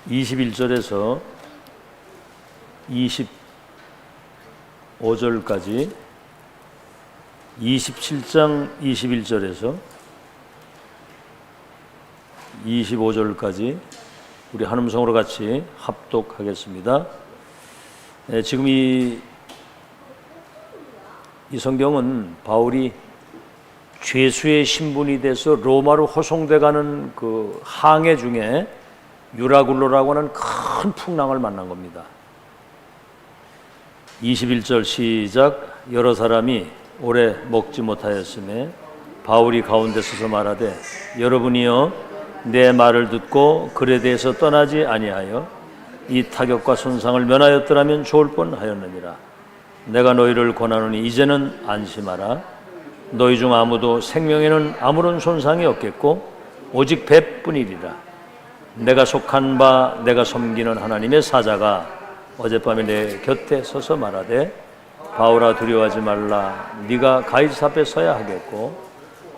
21절에서 25절까지 27장 21절에서 25절까지 우리 한 음성으로 같이 합독하겠습니다. 지금 이 성경은 바울이 죄수의 신분이 돼서 로마로 호송돼가는 그 항해 중에 유라굴로라고 하는 큰 풍랑을 만난 겁니다. 21절 시작. 여러 사람이 오래 먹지 못하였음에 바울이 가운데 서서 말하되 여러분이여 내 말을 듣고 글에 대해서 떠나지 아니하여 이 타격과 손상을 면하였더라면 좋을 뻔하였느니라. 내가 너희를 권하노니 이제는 안심하라. 너희 중 아무도 생명에는 아무런 손상이 없겠고 오직 배뿐이리라. 내가 속한 바 내가 섬기는 하나님의 사자가 어젯밤에 내 곁에 서서 말하되 바울아 두려워하지 말라. 네가 가이사 앞에 서야 하겠고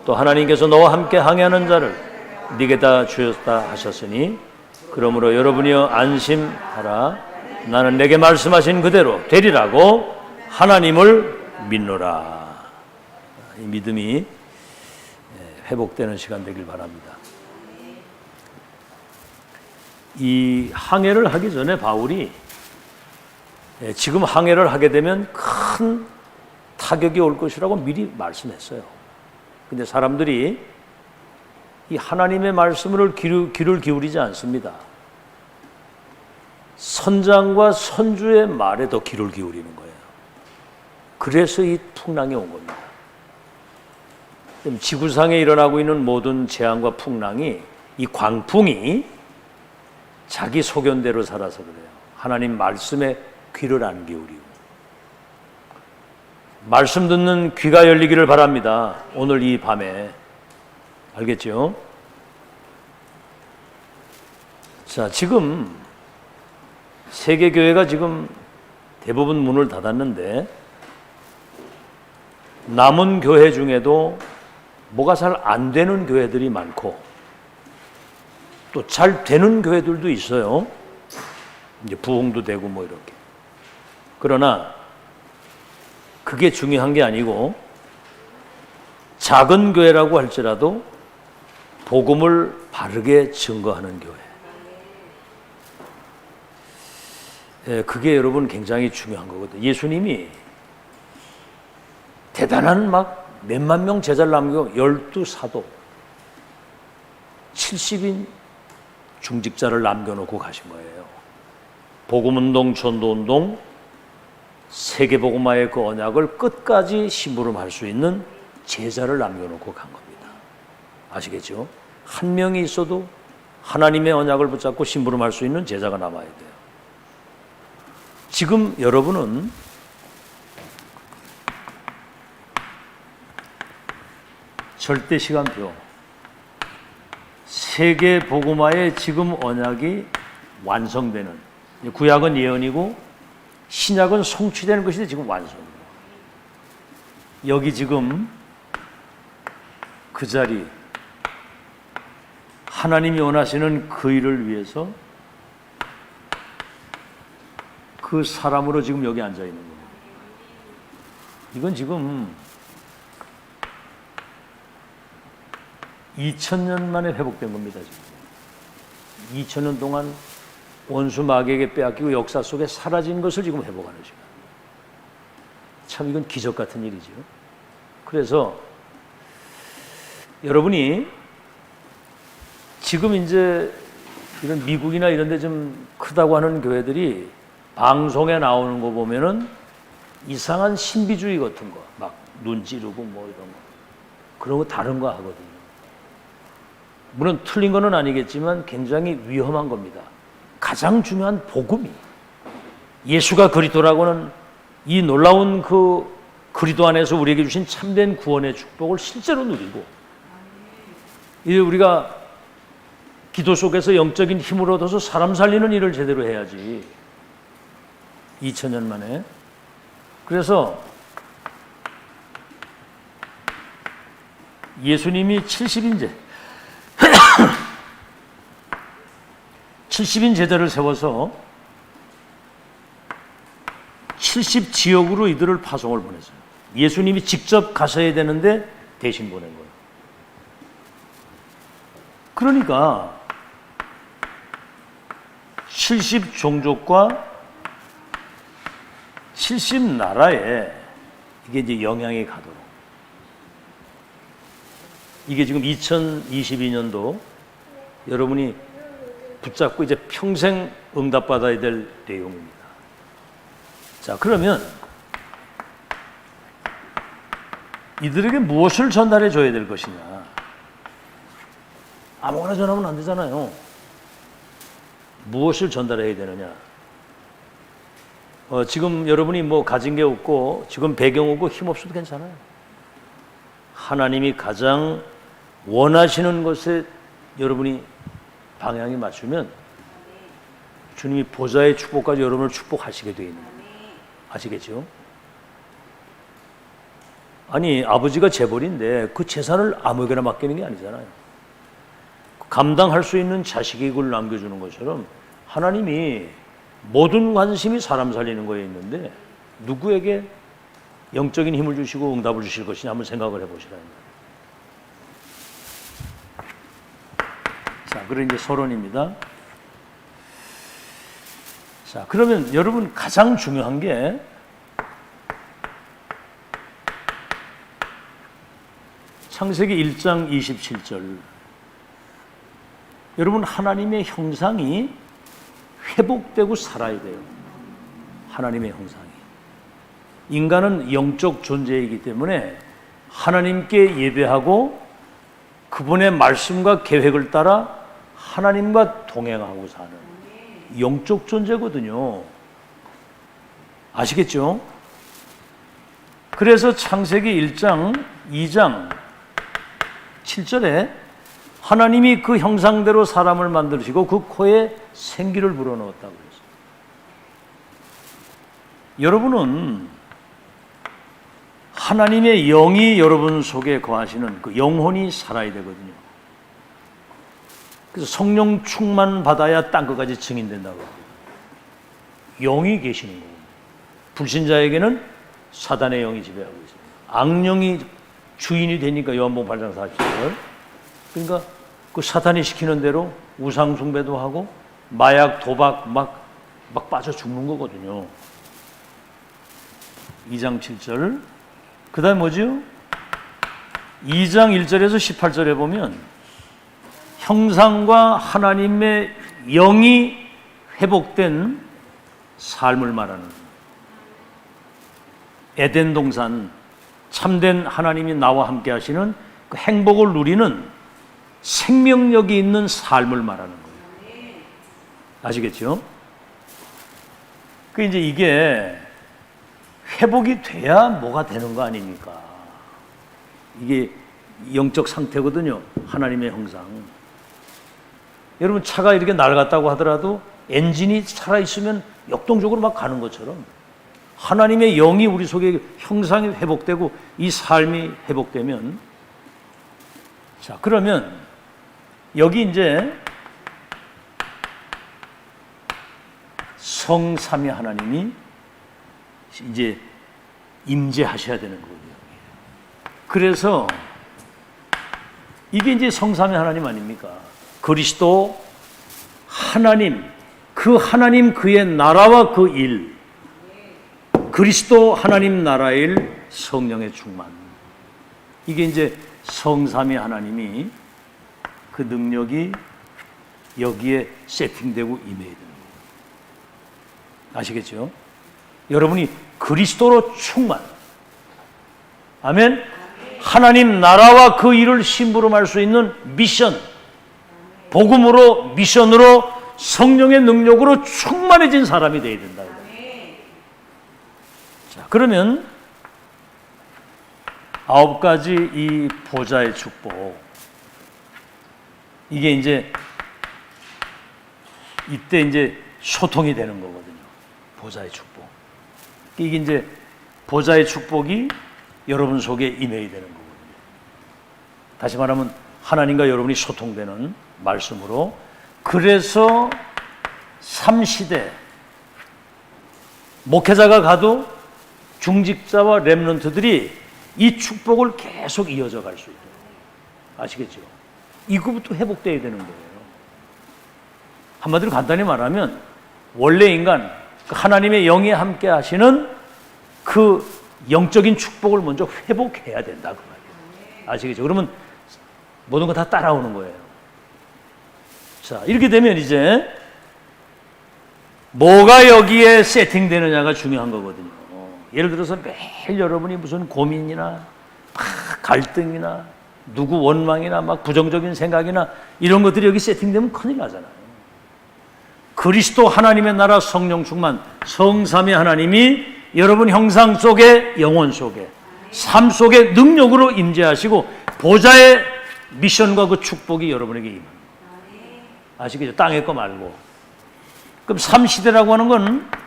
또 하나님께서 너와 함께 항해하는 자를 네게다 주셨다 하셨으니 그러므로 여러분이여 안심하라. 나는 내게 말씀하신 그대로 되리라고 하나님을 믿노라. 이 믿음이 회복되는 시간 되길 바랍니다. 이 항해를 하기 전에 바울이 지금 항해를 하게 되면 큰 타격이 올 것이라고 미리 말씀했어요. 근데 사람들이 이 하나님의 말씀을 귀를 기울이지 않습니다. 선장과 선주의 말에 더 귀를 기울이는 거예요. 그래서 이 풍랑이 온 겁니다. 지구상에 일어나고 있는 모든 재앙과 풍랑이, 이 광풍이 자기 소견대로 살아서 그래요. 하나님 말씀에 귀를 안 기울이고. 말씀 듣는 귀가 열리기를 바랍니다. 오늘 이 밤에. 알겠죠? 자, 지금 세계교회가 지금 대부분 문을 닫았는데 남은 교회 중에도 뭐가 잘 안 되는 교회들이 많고 또 잘 되는 교회들도 있어요. 이제 부흥도 되고 뭐 이렇게. 그러나 그게 중요한 게 아니고 작은 교회라고 할지라도 복음을 바르게 증거하는 교회. 그게 여러분 굉장히 중요한 거거든요. 예수님이 대단한 막 몇만 명 제자를 남기고 12사도 70인 중직자를 남겨놓고 가신 거예요. 복음운동, 전도운동, 세계복음화의 그 언약을 끝까지 심부름할 수 있는 제자를 남겨놓고 간 겁니다. 아시겠죠? 한 명이 있어도 하나님의 언약을 붙잡고 심부름할 수 있는 제자가 남아야 돼요. 지금 여러분은 절대 시간표, 세계 복음화의 지금 언약이 완성되는, 구약은 예언이고 신약은 성취되는 것이 지금 완성입니다. 여기 지금 그 자리, 하나님이 원하시는 그 일을 위해서 그 사람으로 지금 여기 앉아 있는 겁니다. 이건 지금 2000년 만에 회복된 겁니다. 지금 2000년 동안 원수 마귀에게 빼앗기고 역사 속에 사라진 것을 지금 회복하는 시간. 참 이건 기적 같은 일이죠. 그래서 여러분이 지금 이제 이런 미국이나 이런 데 좀 크다고 하는 교회들이 방송에 나오는 거 보면은 이상한 신비주의 같은 거, 막 눈 찌르고 뭐 이런 거, 그런 거 다른 거 하거든요. 물론 틀린 거는 아니겠지만 굉장히 위험한 겁니다. 가장 중요한 복음이, 예수가 그리스도라고는 이 놀라운 그 그리스도 안에서 우리에게 주신 참된 구원의 축복을 실제로 누리고, 이제 우리가 기도 속에서 영적인 힘을 얻어서 사람 살리는 일을 제대로 해야지. 2000년 만에. 그래서 예수님이 70인제 70인 제자를 세워서 70지역으로 이들을 파송을 보냈어요. 예수님이 직접 가셔야 되는데 대신 보낸 거예요. 그러니까 70종족과 70나라에 이게 이제 영향이 가도록, 이게 지금 2022년도 여러분이 붙잡고 이제 평생 응답받아야 될 내용입니다. 자, 그러면 이들에게 무엇을 전달해 줘야 될 것이냐? 아무거나 전하면 안 되잖아요. 무엇을 전달해야 되느냐? 지금 여러분이 뭐 가진 게 없고 지금 배경 없고 힘 없어도 괜찮아요. 하나님이 가장 원하시는 것에 여러분이 방향이 맞추면 주님이 보좌의 축복까지 여러분을 축복하시게 되어 있는 거예요. 아시겠죠? 아니, 아버지가 재벌인데 그 재산을 아무에게나 맡기는 게 아니잖아요. 감당할 수 있는 자식에게 남겨주는 것처럼 하나님이 모든 관심이 사람 살리는 거에 있는데 누구에게 영적인 힘을 주시고 응답을 주실 것이냐 한번 생각을 해보시라는 거예요. 자, 그럼 이제 서론입니다. 자, 그러면 여러분 가장 중요한 게 창세기 1장 27절. 여러분, 하나님의 형상이 회복되고 살아야 돼요. 하나님의 형상이. 인간은 영적 존재이기 때문에 하나님께 예배하고 그분의 말씀과 계획을 따라 하나님과 동행하고 사는 영적 존재거든요. 아시겠죠? 그래서 창세기 1장 2장 7절에 하나님이 그 형상대로 사람을 만드시고 그 코에 생기를 불어넣었다고 그랬어요. 여러분은 하나님의 영이 여러분 속에 거하시는 그 영혼이 살아야 되거든요. 그래서 성령 충만 받아야 땅끝까지 증인된다고 합니다. 영이 계시는 거예요. 불신자에게는 사단의 영이 지배하고 있어요. 악령이 주인이 되니까 요한복음 8장 40절. 그러니까 그 사탄이 시키는 대로 우상 숭배도 하고 마약, 도박 막 빠져 죽는 거거든요. 2장 7절. 그 다음에 뭐죠? 2장 1절에서 18절에 보면 형상과 하나님의 영이 회복된 삶을 말하는 거예요. 에덴 동산, 참된 하나님이 나와 함께 하시는 그 행복을 누리는 생명력이 있는 삶을 말하는 거예요. 아시겠죠? 그 이제 이게 회복이 돼야 뭐가 되는 거 아닙니까? 이게 영적 상태거든요. 하나님의 형상. 여러분, 차가 이렇게 낡았다고 하더라도 엔진이 살아있으면 역동적으로 막 가는 것처럼 하나님의 영이 우리 속에 형상이 회복되고 이 삶이 회복되면, 자, 그러면 여기 이제 성삼위 하나님이 이제 임재하셔야 되는 거예요. 그래서 이게 이제 성삼위 하나님 아닙니까? 그리스도 하나님, 그 하나님 그의 나라와 그 일, 그리스도 하나님 나라의 일, 성령의 충만. 이게 이제 성삼위 하나님이 그 능력이 여기에 세팅되고 임해야 되는 거예요. 아시겠죠? 여러분이 그리스도로 충만. 아멘. 하나님 나라와 그 일을 심부름할 수 있는 미션, 복음으로, 미션으로, 성령의 능력으로 충만해진 사람이 되어야 된다. 자, 그러면 9가지 이 보좌의 축복, 이게 이제 이때 이제 소통이 되는 거거든요. 보좌의 축복. 이게 이제 보좌의 축복이 여러분 속에 임해야 되는 거거든요. 다시 말하면 하나님과 여러분이 소통되는 말씀으로, 그래서 3시대 목회자가 가도 중직자와 렘넌트들이 이 축복을 계속 이어져 갈 수 있도록. 아시겠죠? 이거부터 회복되어야 되는 거예요. 한마디로 간단히 말하면 원래 인간, 하나님의 영이 함께 하시는 그 영적인 축복을 먼저 회복해야 된다 그 말이에요. 아시겠죠? 그러면 모든 거 다 따라오는 거예요. 자, 이렇게 되면 이제 뭐가 여기에 세팅되느냐가 중요한 거거든요. 예를 들어서 매일 여러분이 무슨 고민이나 막 갈등이나 누구 원망이나 막 부정적인 생각이나 이런 것들이 여기 세팅되면 큰일 나잖아요. 그리스도 하나님의 나라 성령 충만 성삼위 하나님이 여러분 형상 속에 영혼 속에 삶 속에 능력으로 임재하시고 보좌의 미션과 그 축복이 여러분에게 임합니다. 아시겠죠? 땅의 거 말고. 그럼 3시대라고 하는 건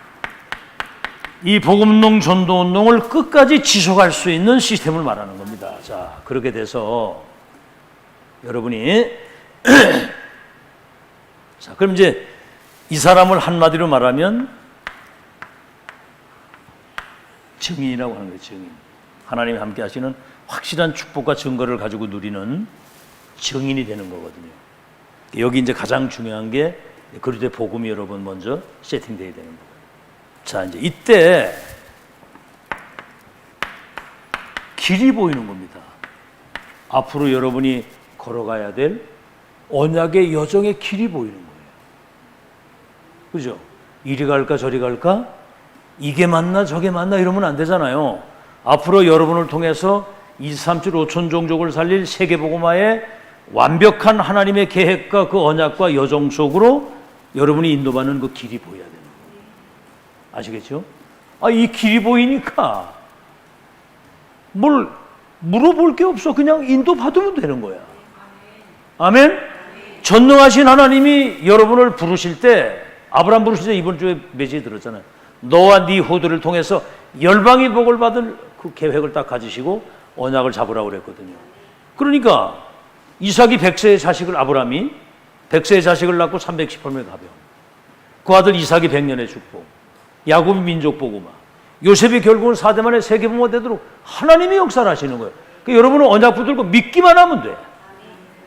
이 복음운동 전도운동을 끝까지 지속할 수 있는 시스템을 말하는 겁니다. 자, 그렇게 돼서 여러분이 자, 그럼 이제 이 사람을 한마디로 말하면 증인이라고 하는 거예요. 증인. 하나님이 함께 하시는 확실한 축복과 증거를 가지고 누리는 증인이 되는 거거든요. 여기 이제 가장 중요한 게 그리스도의 복음이 여러분 먼저 세팅되어야 되는 거예요. 자, 이제 이때 길이 보이는 겁니다. 앞으로 여러분이 걸어가야 될 언약의 여정의 길이 보이는 거예요. 그죠? 이리 갈까 저리 갈까? 이게 맞나 저게 맞나 이러면 안 되잖아요. 앞으로 여러분을 통해서 237 5천 종족을 살릴 세계복음화의 완벽한 하나님의 계획과 그 언약과 여정 속으로 여러분이 인도받는 그 길이 보여야 되는 거예요. 아시겠죠? 이 길이 보이니까 뭘 물어볼 게 없어. 그냥 인도받으면 되는 거야. 아멘? 전능하신 하나님이 여러분을 부르실 때, 아브라함 부르실 때 이번 주에 메시지 들었잖아요. 너와 네 후대를 통해서 열방이 복을 받을 그 계획을 딱 가지시고 언약을 잡으라고 그랬거든요. 그러니까 이삭이 100세의 자식을, 아브라함이 100세의 자식을 낳고 318명의 가병, 그 아들 이삭이 100년의 축복, 야곱이 민족 복음화, 요셉이 결국은 4대 만에 세계복음화 되도록 하나님이 역사를 하시는 거예요. 그러니까 여러분은 언약 붙들고 믿기만 하면 돼.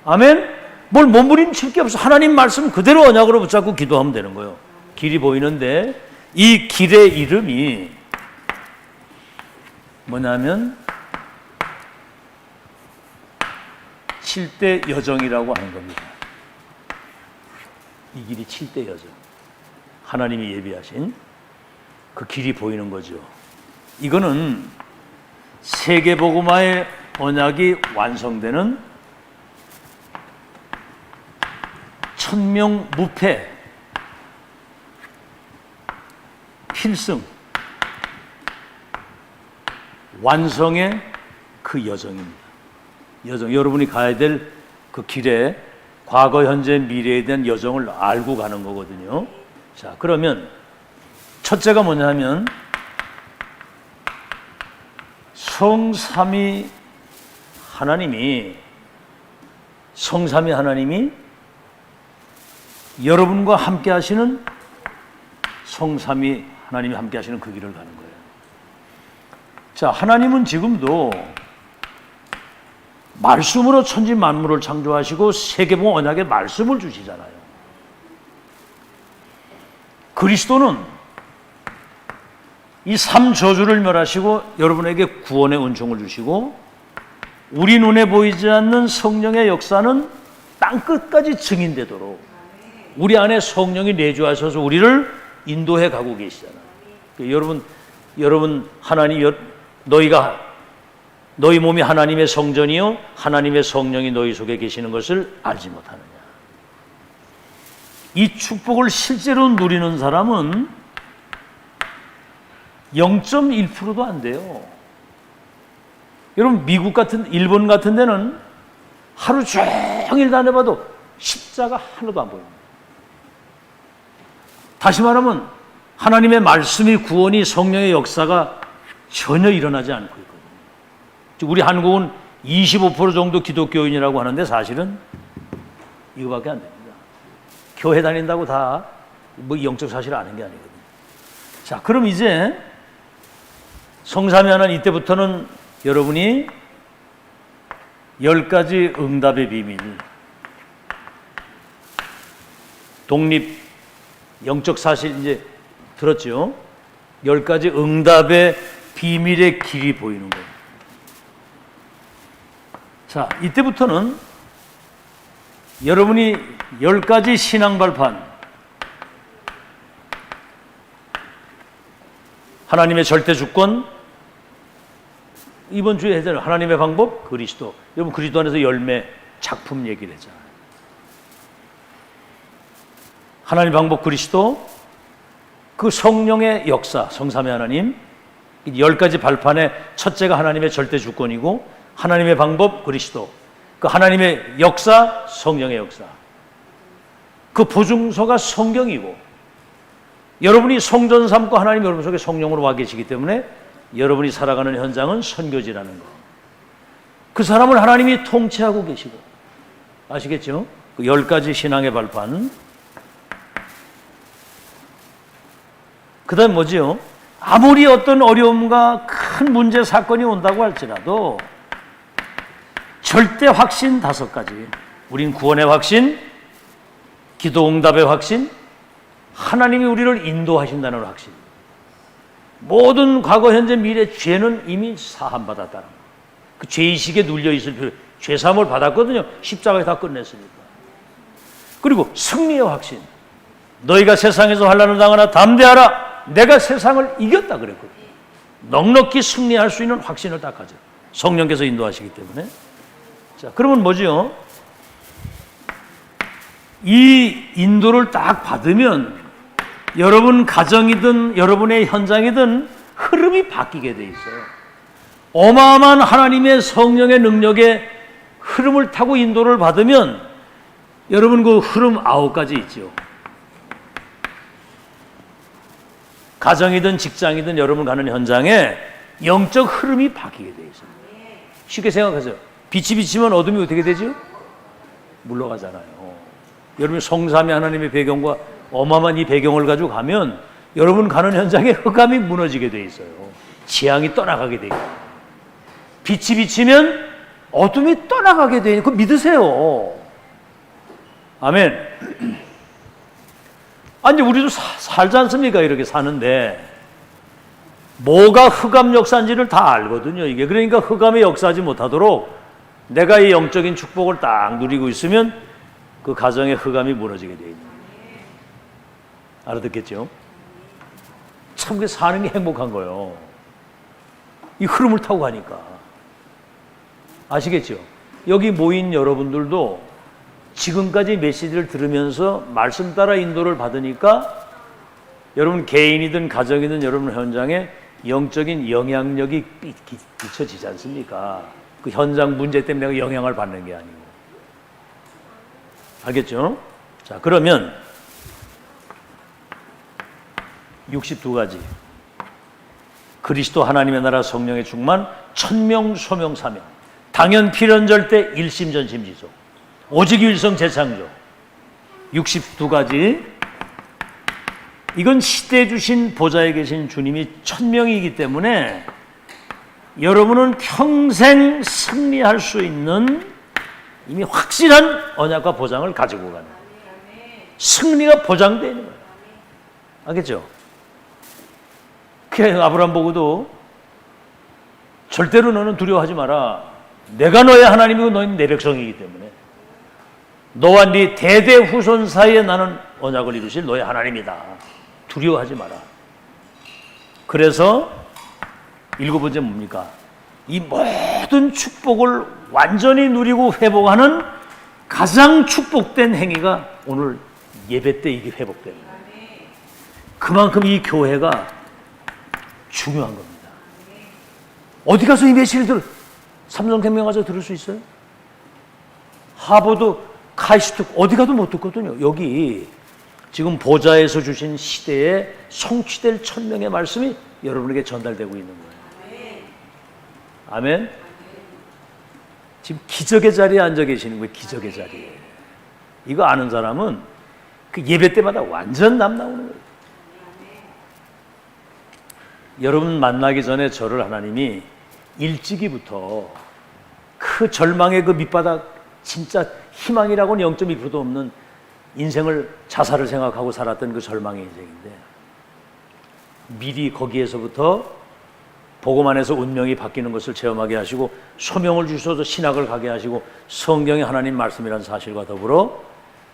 아멘? 뭘 몸부림칠 게 없어. 하나님 말씀 그대로 언약으로 붙잡고 기도하면 되는 거예요. 길이 보이는데 이 길의 이름이 뭐냐면 7대 여정이라고 하는 겁니다. 이 길이 7대 여정. 하나님이 예비하신 그 길이 보이는 거죠. 이거는 세계복음화의 언약이 완성되는 천명 무패 필승 완성의 그 여정입니다. 여정, 여러분이 가야 될 그 길에 과거, 현재, 미래에 대한 여정을 알고 가는 거거든요. 자, 그러면 첫째가 뭐냐면 성삼위 하나님이 여러분과 함께 하시는 성삼위 하나님이 함께 하시는 그 길을 가는 거예요. 자, 하나님은 지금도 말씀으로 천지 만물을 창조하시고 세계복음 언약의 말씀을 주시잖아요. 그리스도는 이 삼저주를 멸하시고 여러분에게 구원의 은총을 주시고 우리 눈에 보이지 않는 성령의 역사는 땅끝까지 증인되도록 우리 안에 성령이 내주하셔서 우리를 인도해 가고 계시잖아요. 여러분 하나님, 너희 몸이 하나님의 성전이요 하나님의 성령이 너희 속에 계시는 것을 알지 못하느냐. 이 축복을 실제로 누리는 사람은 0.1%도 안 돼요. 여러분 미국 같은, 일본 같은 데는 하루 종일 다녀봐도 십자가 하나도 안 보입니다. 다시 말하면 하나님의 말씀이, 구원이, 성령의 역사가 전혀 일어나지 않고 있거든요. 우리 한국은 25% 정도 기독교인이라고 하는데 사실은 이거밖에 안 됩니다. 교회 다닌다고 다 뭐 영적 사실을 아는 게 아니거든요. 자, 그럼 이제 성삼위 하나는 이때부터는 여러분이 10가지 응답의 비밀, 독립, 영적 사실 이제 들었죠? 10가지 응답의 비밀의 길이 보이는 거예요. 자, 이때부터는 여러분이 10가지 신앙 발판, 하나님의 절대 주권, 이번 주에 했잖아요. 하나님의 방법, 그리스도. 여러분 그리스도 안에서 열매, 작품 얘기를 했잖아요. 하나님 방법 그리스도, 그 성령의 역사, 성삼위 하나님, 10가지 발판의 첫째가 하나님의 절대 주권이고, 하나님의 방법 그리스도, 그 하나님의 역사, 성령의 역사, 그 보증서가 성경이고, 여러분이 성전 삼고 하나님 여러분 속에 성령으로 와 계시기 때문에 여러분이 살아가는 현장은 선교지라는 거. 그 사람을 하나님이 통치하고 계시고, 아시겠죠? 그 10가지 신앙의 발판. 그 다음 뭐지요? 아무리 어떤 어려움과 큰 문제 사건이 온다고 할지라도 절대 확신 5가지. 우린 구원의 확신, 기도 응답의 확신, 하나님이 우리를 인도하신다는 확신. 모든 과거, 현재, 미래 죄는 이미 사함받았다는 거. 그 죄의식에 눌려있을 필요, 죄사함을 받았거든요. 십자가에 다 끝냈으니까. 그리고 승리의 확신. 너희가 세상에서 환난을 당하나 담대하라. 내가 세상을 이겼다 그랬거든요. 넉넉히 승리할 수 있는 확신을 딱 가져. 성령께서 인도하시기 때문에. 자, 그러면 뭐죠? 이 인도를 딱 받으면 여러분 가정이든 여러분의 현장이든 흐름이 바뀌게 돼 있어요. 어마어마한 하나님의 성령의 능력의 흐름을 타고 인도를 받으면 여러분 그 흐름 9가지 있죠. 가정이든 직장이든 여러분 가는 현장에 영적 흐름이 바뀌게 돼 있어요. 쉽게 생각하세요. 빛이 비치면 어둠이 어떻게 되죠? 물러가잖아요. 여러분 성삼위 하나님의 배경과 어마어마한 이 배경을 가지고 가면 여러분 가는 현장에 흑암이 무너지게 돼 있어요. 지향이 떠나가게 돼 있어요. 빛이 비치면 어둠이 떠나가게 돼 있어요. 그거 믿으세요. 아멘. 아니 우리도 살지 않습니까? 이렇게 사는데 뭐가 흑암 역사인지를 다 알거든요. 이게 그러니까 흑암이 역사하지 못하도록 내가 이 영적인 축복을 딱 누리고 있으면 그 가정의 흑암이 무너지게 돼 있는. 알아듣겠죠? 참 그 사는 게 행복한 거예요. 이 흐름을 타고 가니까. 아시겠죠? 여기 모인 여러분들도 지금까지 메시지를 들으면서 말씀 따라 인도를 받으니까 여러분 개인이든 가정이든 여러분 현장에 영적인 영향력이 비춰지지 않습니까? 그 현장 문제 때문에 내가 영향을 받는 게 아니고. 알겠죠? 자, 그러면 62가지 그리스도 하나님의 나라 성령의 충만 천명 소명 사명 당연 필연절대 일심전심지속 오직 일성 재창조 62가지. 이건 시대에 주신 보좌에 계신 주님이 천명이기 때문에 여러분은 평생 승리할 수 있는 이미 확실한 언약과 보장을 가지고 가는 승리가 보장되어 있는 거예요. 알겠죠? 그래 아브라함 보고도 절대로 너는 두려워하지 마라. 내가 너의 하나님이고 너희는 내 백성이기 때문에 너와 네 대대 후손 사이에 나는 언약을 이루실 너의 하나님이다. 두려워하지 마라. 그래서 7번째 뭡니까? 이 모든 축복을 완전히 누리고 회복하는 가장 축복된 행위가 오늘 예배 때 이게 회복되는 거예요. 그만큼 이 교회가 중요한 겁니다. 어디 가서 이 메시지를 삼성생명 가서 들을 수 있어요? 하버드, 카이스트 어디 가도 못 듣거든요. 여기 지금 보좌에서 주신 시대에 성취될 천명의 말씀이 여러분에게 전달되고 있는 거예요. 아멘. 지금 기적의 자리에 앉아 계시는 거예요. 기적의 자리에. 이거 아는 사람은 그 예배 때마다 완전 남 나오는 거예요. 여러분 만나기 전에 저를 하나님이 일찍이부터 그 절망의 그 밑바닥, 진짜 희망이라고는 0.1%도 없는 인생을, 자살을 생각하고 살았던 그 절망의 인생인데, 미리 거기에서부터 복음 안에서 운명이 바뀌는 것을 체험하게 하시고 소명을 주셔서 신학을 가게 하시고 성경의 하나님 말씀이라는 사실과 더불어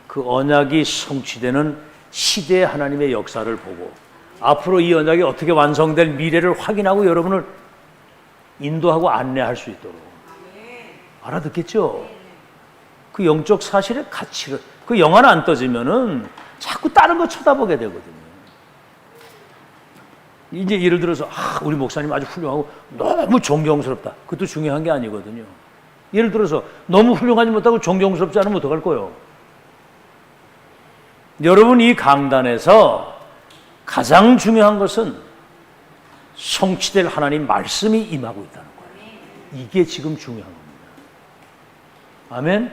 그 언약이 성취되는 시대의 하나님의 역사를 보고 앞으로 이 언약이 어떻게 완성될 미래를 확인하고 여러분을 인도하고 안내할 수 있도록. 알아듣겠죠? 그 영적 사실의 가치를, 그 영 하나 안 떠지면은 자꾸 다른 거 쳐다보게 되거든요. 이제 예를 들어서 우리 목사님 아주 훌륭하고 너무 존경스럽다. 그것도 중요한 게 아니거든요. 예를 들어서 너무 훌륭하지 못하고 존경스럽지 않으면 어떡할 거예요? 여러분 이 강단에서 가장 중요한 것은 성취될 하나님 말씀이 임하고 있다는 거예요. 이게 지금 중요한 겁니다. 아멘?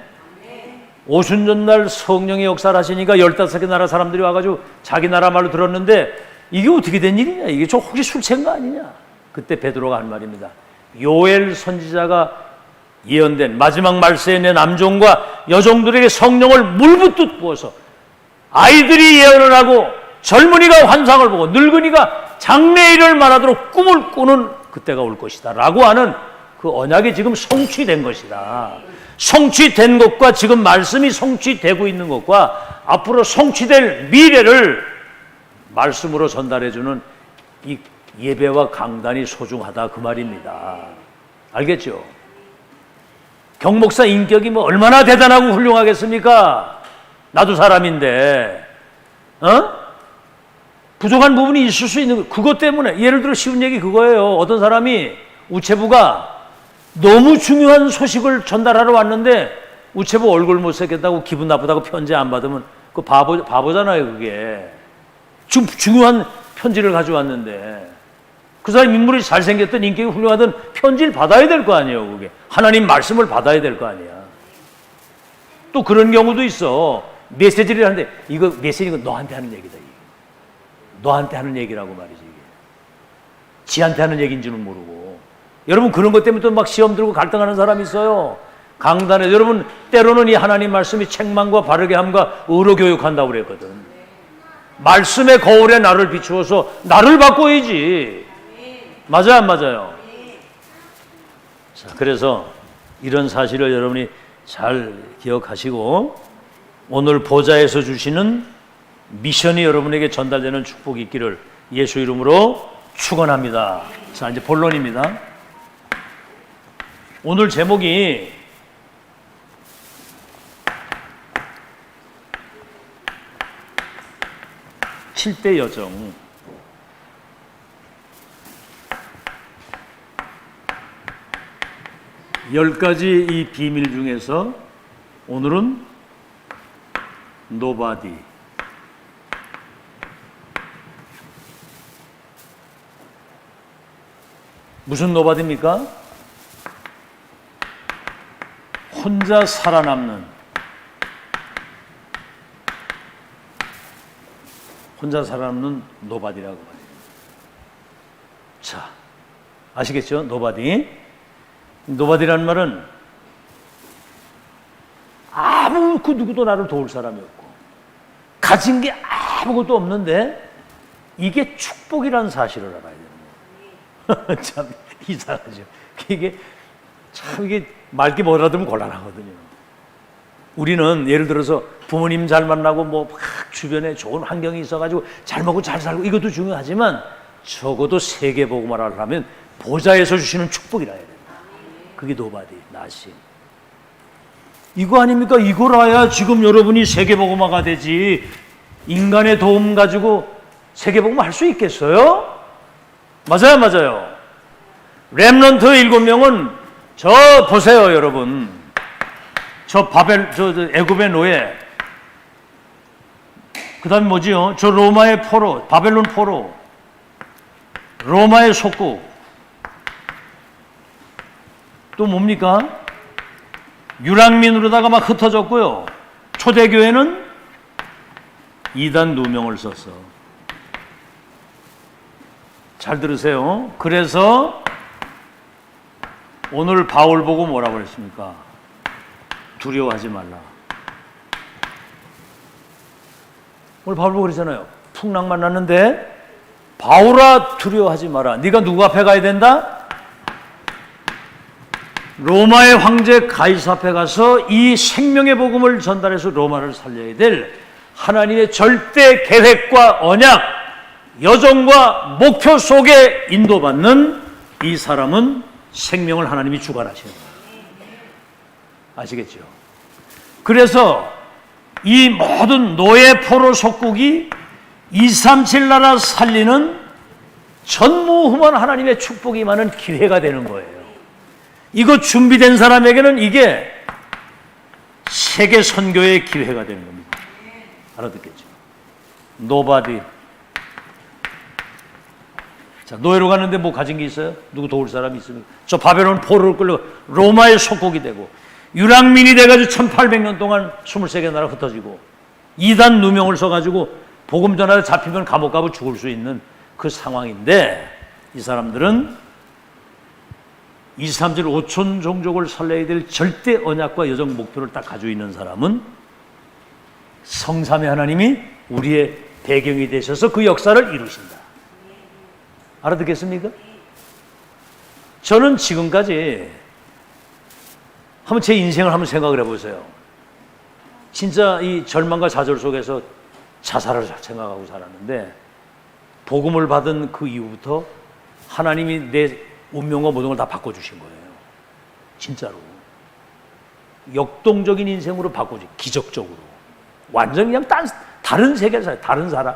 오순절날 성령의 역사를 하시니까 15개 나라 사람들이 와가지고 자기 나라 말로 들었는데 이게 어떻게 된 일이냐? 이게 저 혹시 술 취한 거 아니냐? 그때 베드로가 한 말입니다. 요엘 선지자가 예언된 마지막 말세에 내 남종과 여종들에게 성령을 물붓듯 부어서 아이들이 예언을 하고 젊은이가 환상을 보고 늙은이가 장래일을 말하도록 꿈을 꾸는 그때가 올 것이다 라고 하는 그 언약이 지금 성취된 것이다. 성취된 것과 지금 말씀이 성취되고 있는 것과 앞으로 성취될 미래를 말씀으로 전달해주는 이 예배와 강단이 소중하다 그 말입니다. 알겠죠? 경목사 인격이 뭐 얼마나 대단하고 훌륭하겠습니까? 나도 사람인데 부족한 부분이 있을 수 있는 그것 때문에. 예를 들어 쉬운 얘기 그거예요. 어떤 사람이 우체부가 너무 중요한 소식을 전달하러 왔는데 우체부 얼굴 못생겼다고 기분 나쁘다고 편지 안 받으면 그 바보잖아요. 그게 중요한 편지를 가져왔는데 그 사람 인물이 잘생겼든 인격이 훌륭하든 편지를 받아야 될 거 아니에요. 그게 하나님 말씀을 받아야 될 거 아니야. 또 그런 경우도 있어. 메시지를 하는데 이거 메시지가 너한테 하는 얘기다. 이게. 너한테 하는 얘기라고 말이지. 이게. 지한테 하는 얘기인지는 모르고. 여러분 그런 것 때문에 또 막 시험 들고 갈등하는 사람이 있어요. 강단에 여러분 때로는 이 하나님 말씀이 책망과 바르게 함과 의로 교육한다고 그랬거든. 말씀의 거울에 나를 비추어서 나를 바꿔야지. 맞아요 안 맞아요? 자, 그래서 이런 사실을 여러분이 잘 기억하시고 오늘 보좌에서 주시는 미션이 여러분에게 전달되는 축복이 있기를 예수 이름으로 축원합니다. 자, 이제 본론입니다. 오늘 제목이 칠대 여정. 열 가지 이 비밀 중에서 오늘은 노바디. 무슨 노바디입니까? 혼자 살아남는, 혼자 살아남는 노바디라고 말해요. 자, 아시겠죠? 노바디. 노바디라는 말은 아무 그 누구도 나를 도울 사람이 없고 가진 게 아무것도 없는데 이게 축복이라는 사실을 알아야 되는 거예요. 참 이상하죠. 이게 참 이게 말기 못 알아들으면 곤란하거든요. 우리는 예를 들어서 부모님 잘 만나고 뭐 주변에 좋은 환경이 있어가지고 잘 먹고 잘 살고 이것도 중요하지만 적어도 세계복음을 하려면 보좌에서 주시는 축복이라 해야 된다. 그게 노바디, 나심. 이거 아닙니까? 이걸 알아야 지금 여러분이 세계복음화가 되지. 인간의 도움 가지고 세계복음화 할 수 있겠어요? 맞아요, 맞아요. 렘넌트 7명은 저 보세요, 여러분. 저 애굽의 노예. 그 다음에 뭐지요? 저 로마의 포로, 바벨론 포로. 로마의 속국. 또 뭡니까? 유랑민으로다가 막 흩어졌고요. 초대교회는 이단 누명을 썼어. 잘 들으세요. 그래서 오늘 바울 보고 뭐라고 그랬습니까? 두려워하지 말라. 오늘 바울 보고 그러잖아요. 풍랑 만났는데 바울아 두려워하지 마라. 네가 누구 앞에 가야 된다? 로마의 황제 가이사 앞에 가서 이 생명의 복음을 전달해서 로마를 살려야 될 하나님의 절대 계획과 언약, 여정과 목표 속에 인도받는 이 사람은 생명을 하나님이 주관하시는 거예요. 아시겠죠? 그래서 이 모든 노예 포로 속국이 237 나라 살리는 전무후무한 하나님의 축복이 많은 기회가 되는 거예요. 이거 준비된 사람에게는 이게 세계 선교의 기회가 되는 겁니다. 알아듣겠죠? 노바디. 자, 노예로 가는데 뭐 가진 게 있어요? 누구 도울 사람이 있습니까? 저 바벨론 포로를 끌려 로마의 속국이 되고 유랑민이 돼가지고 1800년 동안 23개 나라 흩어지고 이단 누명을 써가지고 복음 전하다 잡히면 감옥 가고 죽을 수 있는 그 상황인데 이 사람들은 237 5천 종족을 살려야 될 절대 언약과 여정 목표를 딱 가지고 있는 사람은 성삼위 하나님이 우리의 배경이 되셔서 그 역사를 이루신다. 알아듣겠습니까? 저는 지금까지 한번 제 인생을 한번 생각을 해보세요. 진짜 이 절망과 좌절 속에서 자살을 생각하고 살았는데 복음을 받은 그 이후부터 하나님이 내 운명과 모든 걸 다 바꿔주신 거예요. 진짜로. 역동적인 인생으로 바꿔주신 기적적으로. 완전히 그냥 다른 세계를 살아요. 다른 사람,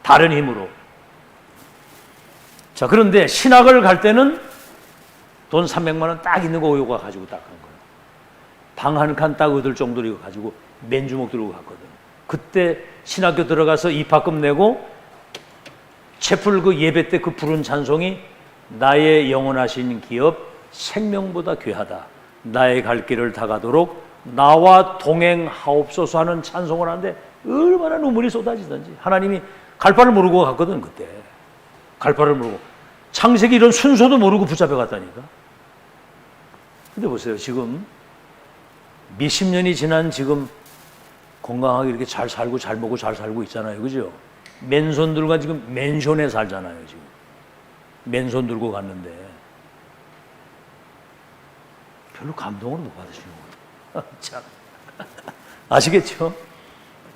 다른 힘으로. 자, 그런데 신학을 갈 때는 돈 300만 원 딱 있는 거 오요가 가지고 딱 간 거예요. 방 한 칸 딱 얻을 정도로 이거 가지고 맨주먹 들고 갔거든. 그때 신학교 들어가서 입학금 내고 채플 그 예배 때 그 부른 찬송이 나의 영원하신 기업 생명보다 귀하다. 나의 갈 길을 다가도록 나와 동행하옵소서 하는 찬송을 하는데 얼마나 눈물이 쏟아지던지. 하나님이 갈 바를 모르고 갔거든 그때. 갈 바를 모르고. 창세기 이런 순서도 모르고 붙잡혀 갔다니까. 근데 보세요. 지금 몇십 년이 지난 지금 건강하게 이렇게 잘 살고 잘 먹고 잘 살고 있잖아요. 그죠? 맨손들과 지금 맨션에 살잖아요. 지금 맨손 들고 갔는데 별로 감동을 못 받으시는 거예요. 참. 아시겠죠?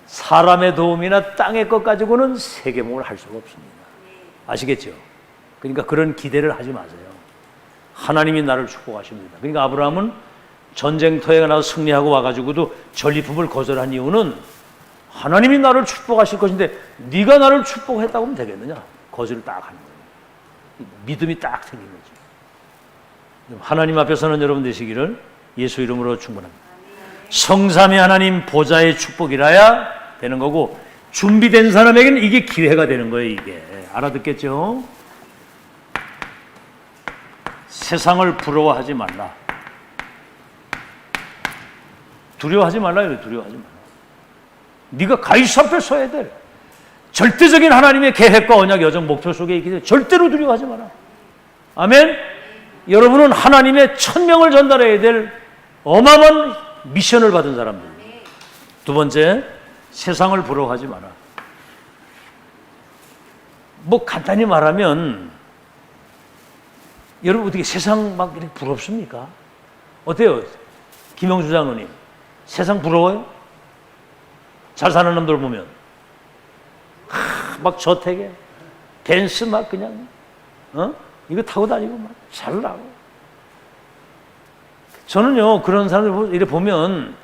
사람의 도움이나 땅의 것 가지고는 세계복음을 할 수가 없습니다. 아시겠죠? 그러니까 그런 기대를 하지 마세요. 하나님이 나를 축복하십니다. 그러니까 아브라함은 전쟁터에 나서 승리하고 와가지고도 전리품을 거절한 이유는 하나님이 나를 축복하실 것인데 네가 나를 축복했다고 하면 되겠느냐? 거절을 딱 하는 거예요. 믿음이 딱 생긴 거죠. 하나님 앞에 서는 여러분 되시기를 예수 이름으로 축원합니다. 성삼위 하나님 보좌의 축복이라야 되는 거고 준비된 사람에게는 이게 기회가 되는 거예요. 이게 알아듣겠죠? 세상을 부러워하지 말라. 두려워하지 말라. 두려워하지 말라. 네가 가이사 앞에 서야 돼. 절대적인 하나님의 계획과 언약 여정 목표 속에 있기 때문에 절대로 두려워하지 마라. 아멘. 여러분은 하나님의 천명을 전달해야 될 어마어마한 미션을 받은 사람들. 두 번째, 세상을 부러워하지 마라. 뭐 간단히 말하면 여러분 어떻게 세상 막 이렇게 부럽습니까? 어때요? 김영주 장로님 세상 부러워요? 잘 사는 놈들 보면 막 저택에 벤츠 막 그냥 이거 타고 다니고 막 잘 나고. 저는요 그런 사람들 이렇게 보면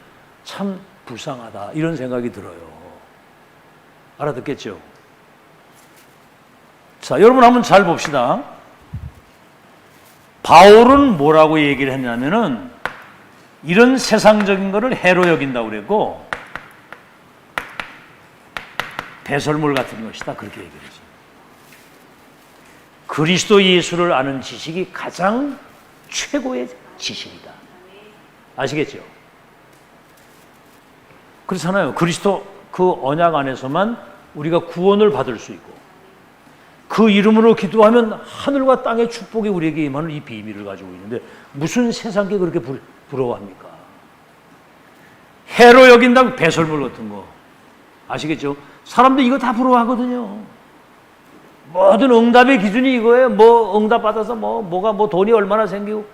참 불쌍하다 이런 생각이 들어요. 알아듣겠죠? 자, 여러분 한번 잘 봅시다. 바울은 뭐라고 얘기를 했냐면은 이런 세상적인 거를 해로 여긴다고 그랬고 배설물 같은 것이다 그렇게 얘기를 했어요. 그리스도 예수를 아는 지식이 가장 최고의 지식이다. 아시겠죠? 그렇잖아요. 그리스도 그 언약 안에서만 우리가 구원을 받을 수 있고 그 이름으로 기도하면 하늘과 땅의 축복이 우리에게 임하는 이 비밀을 가지고 있는데 무슨 세상에 그렇게 부러워합니까? 해로 여긴다고 배설물 같은 거 아시겠죠? 사람들 이거 다 부러워하거든요. 모든 응답의 기준이 이거예요. 뭐 응답 받아서 뭐가 돈이 얼마나 생기고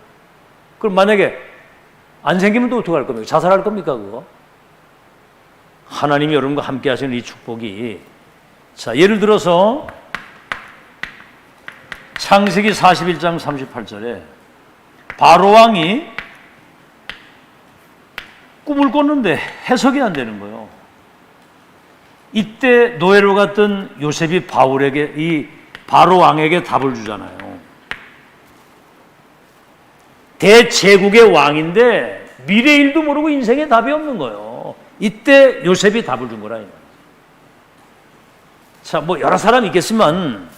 그럼 만약에 안 생기면 또 어떻게 할 겁니까? 자살할 겁니까 그거? 하나님이 여러분과 함께 하시는 이 축복이 자 예를 들어서 창세기 41장 38절에 바로왕이 꿈을 꿨는데 해석이 안 되는 거예요. 이때 노예로 갔던 요셉이 바울에게 이 바로왕에게 답을 주잖아요. 대제국의 왕인데 미래 일도 모르고 인생에 답이 없는 거예요. 이때 요셉이 답을 준 거라. 자, 뭐 여러 사람이 있겠지만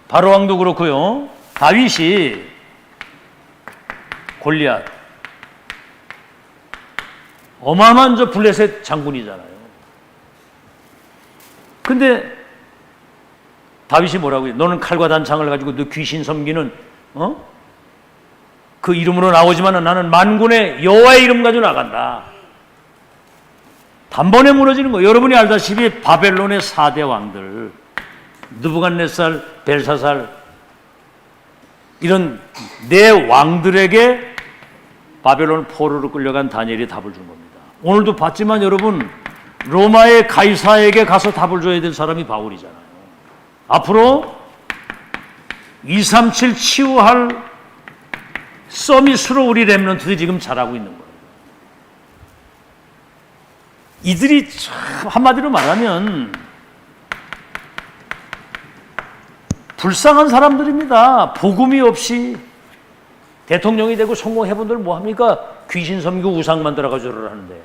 바로왕도 그렇고요. 다윗이 골리앗 어마어마한 저 블레셋 장군이잖아요. 근데 다윗이 뭐라고 해요? 너는 칼과 단창을 가지고 너 귀신 섬기는 그 이름으로 나오지만 나는 만군의 여호와의 이름 가지고 나간다. 단번에 무너지는 거예요. 여러분이 알다시피 바벨론의 4대 왕들 느부갓네살, 벨사살 이런 네 왕들에게 바벨론 포로로 끌려간 다니엘이 답을 준 겁니다. 오늘도 봤지만 여러분 로마의 가이사에게 가서 답을 줘야 될 사람이 바울이잖아요. 앞으로 237 치유할 서밋으로 우리 렘넌트들이 지금 자라고 있는 거예요. 이들이 참 한마디로 말하면 불쌍한 사람들입니다. 복음이 없이 대통령이 되고 성공해본들 뭐합니까? 귀신 섬기고 우상 만들어가지고 저를 하는데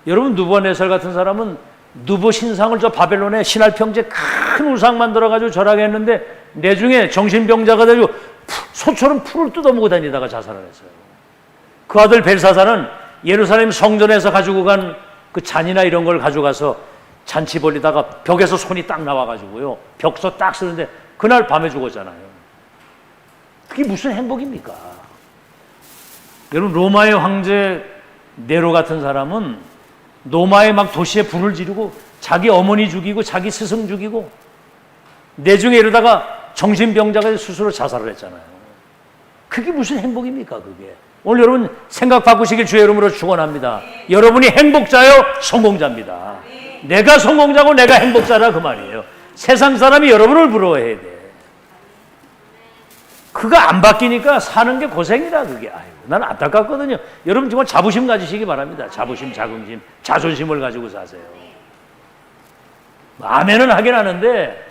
여러분 느부갓네살 같은 사람은 느부 신상을 저 바벨론의 신할평제 큰 우상 만들어가지고 절하게 했는데 내중에 정신병자가 되고 소처럼 풀을 뜯어먹고 다니다가 자살을 했어요. 그 아들 벨사살은 예루살렘 성전에서 가지고 간 그 잔이나 이런 걸 가져가서 잔치 벌리다가 벽에서 손이 딱 나와가지고요. 벽서 딱 쓰는데 그날 밤에 죽었잖아요. 그게 무슨 행복입니까? 여러분 로마의 황제 네로 같은 사람은 로마의 막 도시에 불을 지르고 자기 어머니 죽이고 자기 스승 죽이고 내중에 이러다가 정신병자가 스스로 자살을 했잖아요. 그게 무슨 행복입니까 그게? 오늘 여러분 생각 바꾸시길 주의 이름으로 축원합니다. 여러분이 행복자요 성공자입니다. 내가 성공자고 내가 행복자라 그 말이에요. 세상 사람이 여러분을 부러워해야 돼. 그거 안 바뀌니까 사는 게 고생이라 그게. 아유, 나는 안타깝거든요. 여러분 정말 자부심 가지시기 바랍니다. 자부심, 자긍심, 자존심을 가지고 사세요. 아멘은 하긴 하는데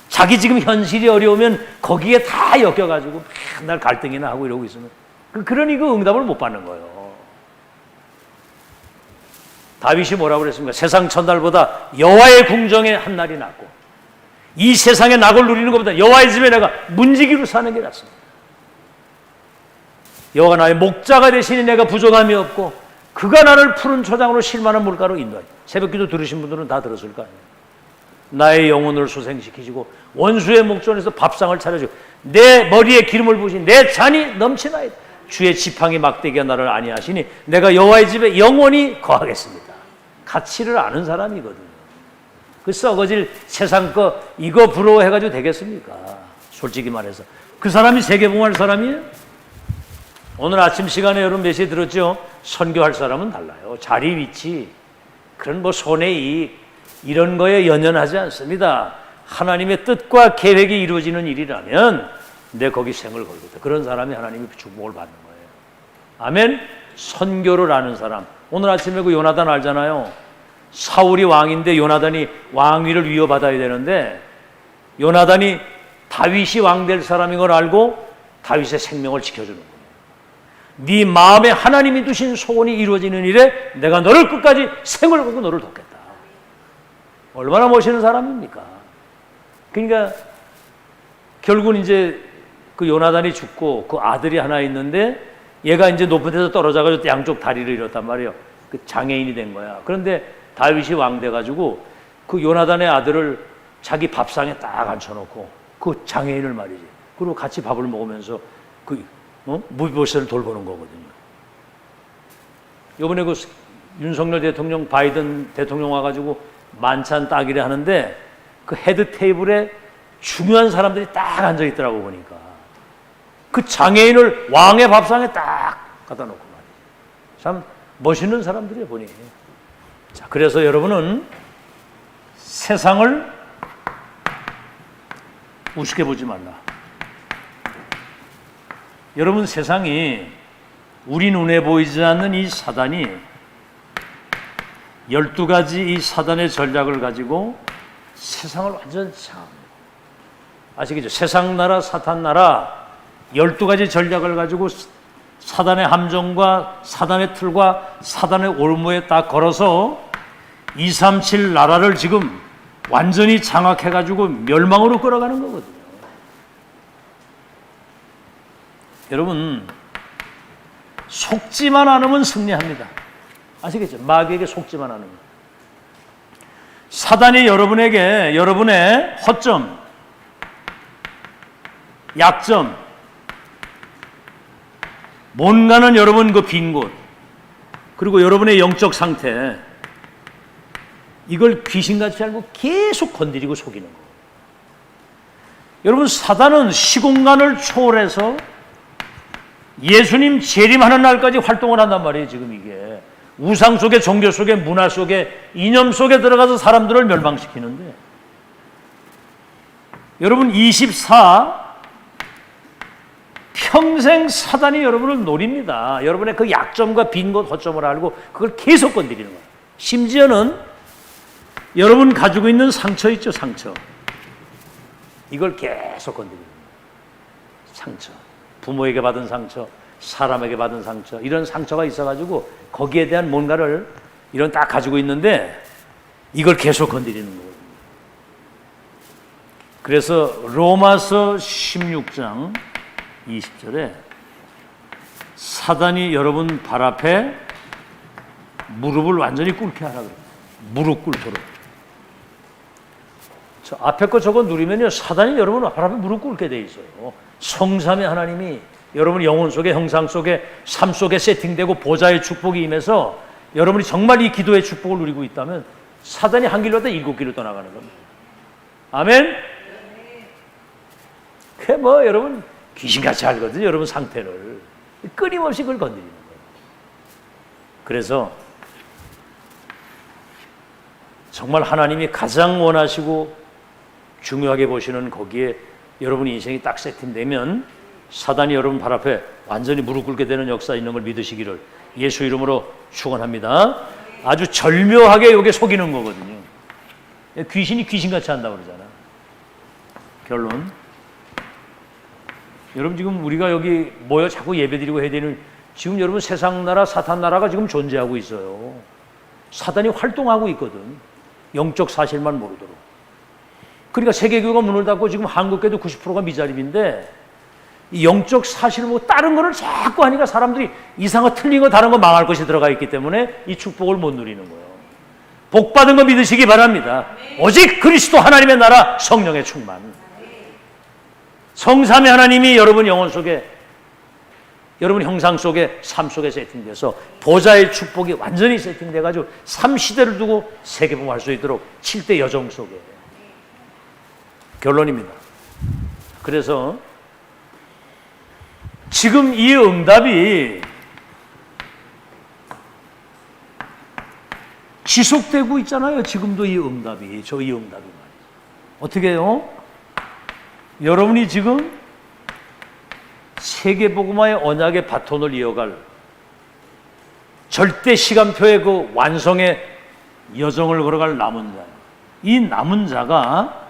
자기 지금 현실이 어려우면 거기에 다 엮여가지고 맨날 갈등이나 하고 이러고 있으면 그러니 그 응답을 못 받는 거예요. 다윗이 뭐라고 그랬습니까? 세상 천달보다 여호와의 궁정에 한 날이 낫고 이 세상의 낙을 누리는 것보다 여호와의 집에 내가 문지기로 사는 게 낫습니다. 여호와가 나의 목자가 되시니 내가 부족함이 없고 그가 나를 푸른 초장으로 실만한 물가로 인도하니 새벽기도 들으신 분들은 다 들었을 거 아니에요. 나의 영혼을 소생시키시고 원수의 목전에서 밥상을 차려주고 내 머리에 기름을 부으시니 내 잔이 넘치나이다. 주의 지팡이 막대기가 나를 아니하시니 내가 여호와의 집에 영원히 거하겠습니다. 가치를 아는 사람이거든요. 그 썩어질 세상 거 이거 부러워해가지고 되겠습니까? 솔직히 말해서 그 사람이 세계봉할 사람이에요? 오늘 아침 시간에 여러분 몇 시에 들었죠? 선교할 사람은 달라요. 자리 위치 그런 뭐 손해 이익 이런 거에 연연하지 않습니다. 하나님의 뜻과 계획이 이루어지는 일이라면 내 거기 생을 걸거든. 그런 사람이 하나님의 축복을 받는 거예요. 아멘. 선교를 아는 사람. 오늘 아침에 그 요나단 알잖아요. 사울이 왕인데 요나단이 왕위를 위협받아야 되는데 요나단이 다윗이 왕 될 사람인 걸 알고 다윗의 생명을 지켜주는 거예요. 네 마음에 하나님이 두신 소원이 이루어지는 일에 내가 너를 끝까지 생을 걸고 너를 돕겠다. 얼마나 멋있는 사람입니까? 그러니까 결국은 이제 그 요나단이 죽고 그 아들이 하나 있는데 얘가 이제 높은 데서 떨어져가지고 양쪽 다리를 잃었단 말이에요. 그 장애인이 된 거야. 그런데 다윗이 왕 돼가지고 그 요나단의 아들을 자기 밥상에 딱 앉혀놓고 그 장애인을 말이지. 그리고 같이 밥을 먹으면서 그 무비보셋을 돌보는 거거든요. 이번에 그 윤석열 대통령, 바이든 대통령 와가지고 만찬 따기를 하는데 그 헤드 테이블에 중요한 사람들이 딱 앉아 있더라고 보니까 그 장애인을 왕의 밥상에 딱 갖다 놓고 말이지. 참 멋있는 사람들이에요 보니. 자, 그래서 여러분은 세상을 우습게 보지 말라. 여러분, 세상이 우리 눈에 보이지 않는 이 사단이 12가지 이 사단의 전략을 가지고 세상을 완전 장악합니다. 아시겠죠? 세상 나라, 사탄 나라 12가지 전략을 가지고 사단의 함정과 사단의 틀과 사단의 올무에 딱 걸어서 237 나라를 지금 완전히 장악해가지고 멸망으로 끌어가는 거거든요. 여러분, 속지만 않으면 승리합니다. 아시겠죠? 마귀에게 속지만 않으면. 사단이 여러분에게 여러분의 허점, 약점, 뭔가는 여러분 그 빈 곳, 그리고 여러분의 영적 상태, 이걸 귀신같이 알고 계속 건드리고 속이는 거예요. 여러분, 사단은 시공간을 초월해서 예수님 재림하는 날까지 활동을 한단 말이에요. 지금 이게 우상 속에, 종교 속에, 문화 속에, 이념 속에 들어가서 사람들을 멸망시키는데, 여러분 24 평생 사단이 여러분을 노립니다. 여러분의 그 약점과 빈 곳, 허점을 알고 그걸 계속 건드리는 거예요. 심지어는 여러분 가지고 있는 상처 있죠, 상처. 이걸 계속 건드리는 거예요. 상처. 부모에게 받은 상처, 사람에게 받은 상처, 이런 상처가 있어가지고 거기에 대한 뭔가를 이런 딱 가지고 있는데 이걸 계속 건드리는 거예요. 그래서 로마서 16장 20절에 사단이 여러분 발 앞에 무릎을 완전히 꿇게 하라 그래요. 무릎 꿇도록. 저 앞에 거 저거 누리면요, 사단이 여러분 발 앞에 무릎 꿇게 돼 있어요. 성삼의 하나님이 여러분 영혼 속에, 형상 속에, 삶 속에 세팅되고 보좌의 축복이 임해서 여러분이 정말 이 기도의 축복을 누리고 있다면 사단이 한 길로 다 7길로 떠나가는 겁니다. 아멘? 그게 뭐 여러분 귀신같이 알거든요. 여러분 상태를 끊임없이 그걸 건드리는 거예요. 그래서 정말 하나님이 가장 원하시고 중요하게 보시는 거기에 여러분 인생이 딱 세팅되면 사단이 여러분 발 앞에 완전히 무릎 꿇게 되는 역사 있는 걸 믿으시기를 예수 이름으로 축원합니다. 아주 절묘하게 이게 속이는 거거든요. 귀신이 귀신같이 한다고 그러잖아. 결론, 여러분 지금 우리가 여기 모여 자꾸 예배드리고 해야 되는, 지금 여러분 세상 나라, 사탄 나라가 지금 존재하고 있어요. 사단이 활동하고 있거든. 영적 사실만 모르도록. 그러니까 세계교회가 문을 닫고 지금 한국교회도 90%가 미자립인데 이 영적 사실을 보고 다른 거를 자꾸 하니까 사람들이 이상한 틀린 거 다른 거 망할 것이 들어가 있기 때문에 이 축복을 못 누리는 거예요. 복 받은 거 믿으시기 바랍니다. 오직 그리스도 하나님의 나라, 성령의 충만. 성삼의 하나님이 여러분 영혼 속에, 여러분 형상 속에, 삶 속에 세팅돼서 보좌의 축복이 완전히 세팅돼가지고 3시대를 두고 세계복음할 수 있도록 7대 여정 속에. 결론입니다. 그래서 지금 이 응답이 지속되고 있잖아요. 지금도 이 응답이, 저 이 응답이 말이죠. 어떻게 해요? 여러분이 지금 세계복음화의 언약의 바톤을 이어갈 절대 시간표의 그 완성의 여정을 걸어갈 남은 자, 이 남은 자가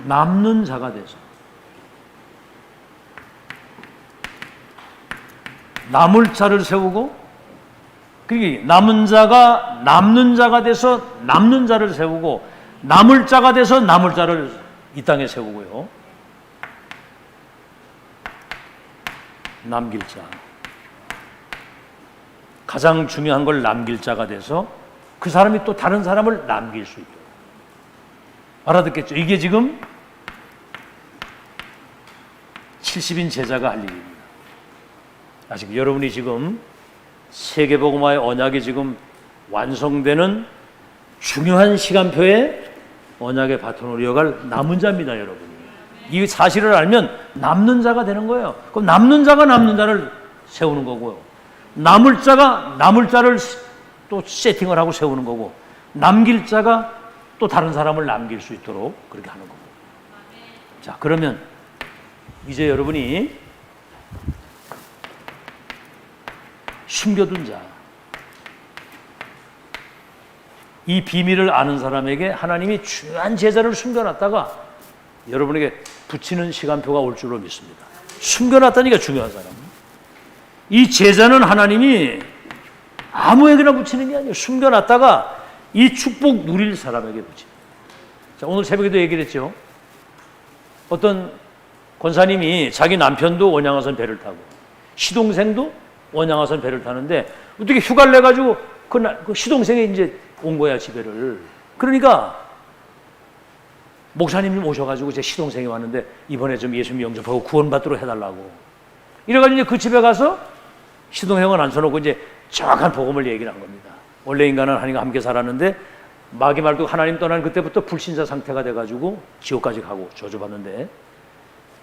남는 자가 돼서 남을 자를 세우고, 그러니까 남은 자가 남는 자가 돼서 남는 자를 세우고, 남을 자가 돼서 남을 자를 이 땅에 세우고요. 남길 자. 가장 중요한 걸 남길 자가 돼서 그 사람이 또 다른 사람을 남길 수 있도록. 알아듣겠죠? 이게 지금 70인 제자가 할 일입니다. 아직 여러분이 지금 세계복음화의 언약이 지금 완성되는 중요한 시간표에 언약의 바톤을 이어갈 남은 자입니다, 여러분이. 이 사실을 알면 남는 자가 되는 거예요. 그럼 남는 자가 남는 자를 세우는 거고요. 남을 자가 남을 자를 또 세팅을 하고 세우는 거고, 남길 자가 또 다른 사람을 남길 수 있도록 그렇게 하는 거고. 자, 그러면 이제 여러분이 숨겨둔 자, 이 비밀을 아는 사람에게 하나님이 중요한 제자를 숨겨놨다가 여러분에게 붙이는 시간표가 올 줄로 믿습니다. 숨겨놨다니까 중요한 사람. 이 제자는 하나님이 아무에게나 붙이는 게 아니에요. 숨겨놨다가 이 축복 누릴 사람에게 붙입니다. 자, 오늘 새벽에도 얘기를 했죠. 어떤 권사님이 자기 남편도 원양어선 배를 타고 시동생도 원양어선 배를 타는데 어떻게 휴가를 내가지고 그 시동생이 이제 온 거야, 집에를. 그러니까 목사님이 오셔가지고 제 시동생이 왔는데 이번에 좀 예수님 영접하고 구원받도록 해달라고. 이래가지고 이제 그 집에 가서 시동생을 앉혀놓고 이제 정확한 복음을 얘기를 한 겁니다. 원래 인간은 하나님과 함께 살았는데 마귀 말도 하나님 떠난 그때부터 불신자 상태가 돼가지고 지옥까지 가고 저주받는데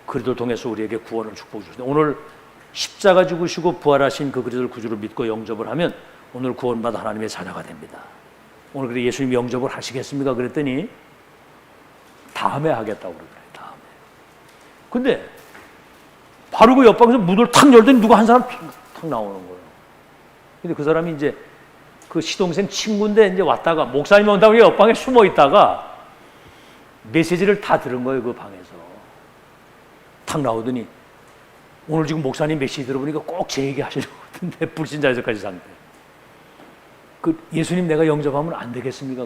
그리스도를 통해서 우리에게 구원을 축복해 주셨는데 오늘 십자가 죽으시고 부활하신 그 그리스도를 구주로 믿고 영접을 하면 오늘 구원받아 하나님의 자녀가 됩니다. 오늘 그래 예수님 영접을 하시겠습니까? 그랬더니 다음에 하겠다고 그러더래요. 다음에. 근데 바로 그 옆방에서 문을 탁 열더니 누가 한 사람 탁 나오는 거예요. 근데 그 사람이 이제 그 시동생 친구인데 이제 왔다가 목사님이 온다고 옆방에 숨어 있다가 메시지를 다 들은 거예요. 그 방에서. 탁 나오더니 오늘 지금 목사님 메시지 들어보니까 꼭 제 얘기 하시는 것 같은데 불신자에서까지 상태. 그 예수님 내가 영접하면 안 되겠습니까?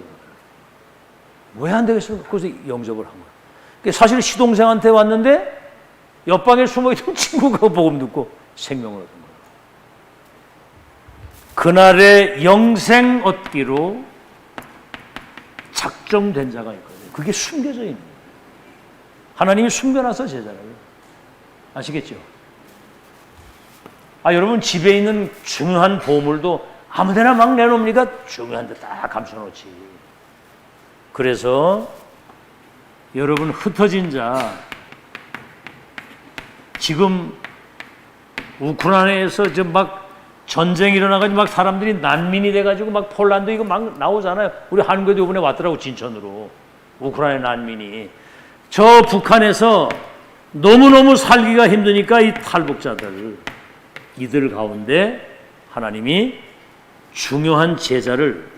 왜 안 되겠습니까? 그래서 영접을 한 거예요. 사실 시동생한테 왔는데 옆방에 숨어있던 친구가 복음 듣고 생명을 얻은 거예요. 그날의 영생 얻기로 작정된 자가 있거든요. 그게 숨겨져 있는 거예요. 하나님이 숨겨놔서 제자라고요. 아시겠죠? 여러분 집에 있는 중요한 보물도 아무데나 막 내놓습니까? 중요한 데 딱 감춰놓지. 그래서 여러분 흩어진 자, 지금 우크라이나에서 지금 막 전쟁이 일어나가지고 막 사람들이 난민이 돼가지고 막 폴란드 이거 막 나오잖아요. 우리 한국에도 이번에 왔더라고, 진천으로. 우크라이나 난민이. 저 북한에서 너무너무 살기가 힘드니까 이 탈북자들, 이들 가운데 하나님이 중요한 제자를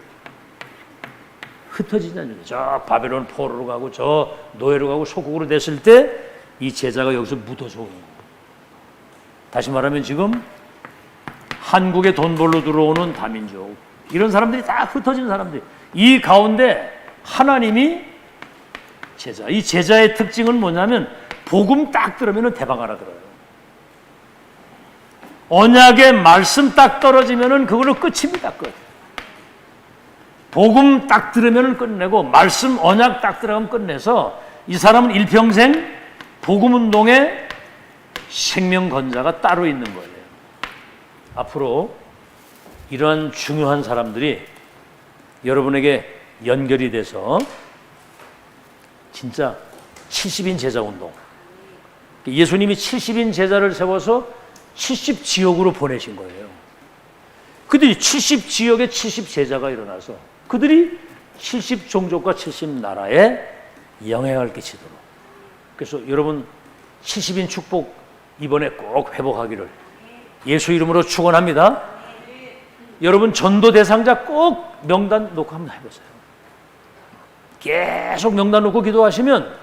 흩어지지 않는, 저 바벨론 포로로 가고 저 노예로 가고 소국으로 됐을 때 이 제자가 여기서 묻어서 오는 거예요. 다시 말하면 지금 한국에 돈 벌러 들어오는 다민족, 이런 사람들이 다 흩어진 사람들, 이 가운데 하나님이 제자, 이 제자의 특징은 뭐냐면 복음 딱 들으면 대박 알아들어요. 언약의 말씀 딱 떨어지면 그걸로 끝입니다. 끝. 복음 딱 들으면 끝내고 말씀 언약 딱 들어가면 끝내서 이 사람은 일평생 복음 운동에 생명 건자가 따로 있는 거예요. 앞으로 이러한 중요한 사람들이 여러분에게 연결이 돼서 진짜 70인 제자 운동, 예수님이 70인 제자를 세워서 70지역으로 보내신 거예요. 그들이 70지역에 70제자가 일어나서 그들이 70종족과 70나라에 영향을 끼치도록. 그래서 여러분 70인 축복 이번에 꼭 회복하기를 예수 이름으로 축원합니다. 여러분 전도 대상자 꼭 명단 놓고 한번 해보세요. 계속 명단 놓고 기도하시면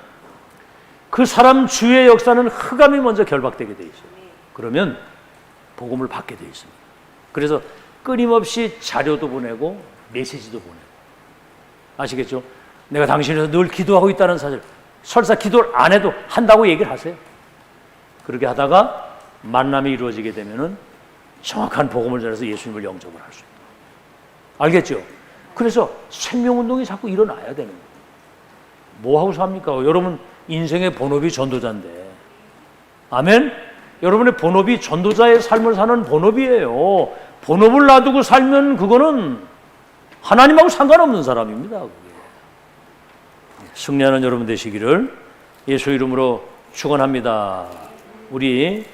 그 사람 주의 역사는 흑암이 먼저 결박되게 돼 있어요. 그러면 복음을 받게 돼 있습니다. 그래서 끊임없이 자료도 보내고 메시지도 보내고. 아시겠죠? 내가 당신에서 늘 기도하고 있다는 사실, 설사 기도를 안 해도 한다고 얘기를 하세요. 그렇게 하다가 만남이 이루어지게 되면은 정확한 복음을 전해서 예수님을 영접을 할 수 있다. 알겠죠? 그래서 생명운동이 자꾸 일어나야 되는 거예요. 뭐 하고 삽니까? 여러분 인생의 본업이 전도자인데, 아멘? 여러분의 본업이 전도자의 삶을 사는 본업이에요. 본업을 놔두고 살면 그거는 하나님하고 상관없는 사람입니다. 그게. 승리하는 여러분 되시기를 예수 이름으로 축원합니다. 우리